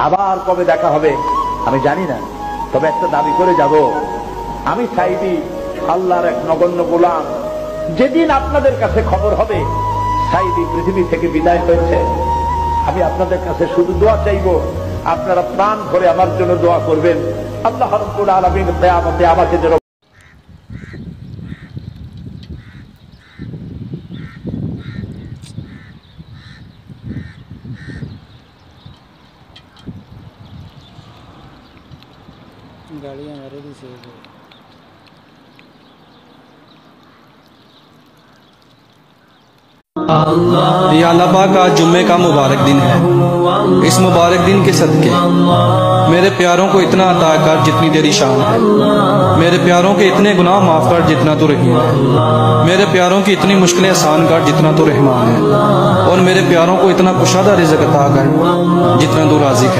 আবার কবে দেখা হবে আমি জানি না, তবে একটা দাবি করে যাব, আমি সাইদি আল্লাহর এক নগণ্য গোলাম। যেদিন আপনাদের কাছে খবর হবে সাইদি পৃথিবী থেকে বিদায় হয়েছে, আমি আপনাদের কাছে শুধু দোয়া চাইব, আপনারা প্রাণ ভরে আমার জন্য দোয়া করবেন। আল্লাহ রাব্বুল আলামিন কিয়ামতে আমাকে যেন गाड़ी हमारे भी सेफ है। ये अल्लाह पाक का जुम्मे का मुबारक दिन है। इस मुबारक दिन के सदके मेरे प्यारों को इतना अता कर जितनी तेरी शान है, मेरे प्यारों के इतने गुनाह माफ कर जितना तू रहीम है, मेरे प्यारों की इतनी मुश्किलें आसान कर जितना तू रहमान है, और मेरे प्यारों को इतना कुशादा रिज़्क़ अता कर जितना तू राज़िक़ है।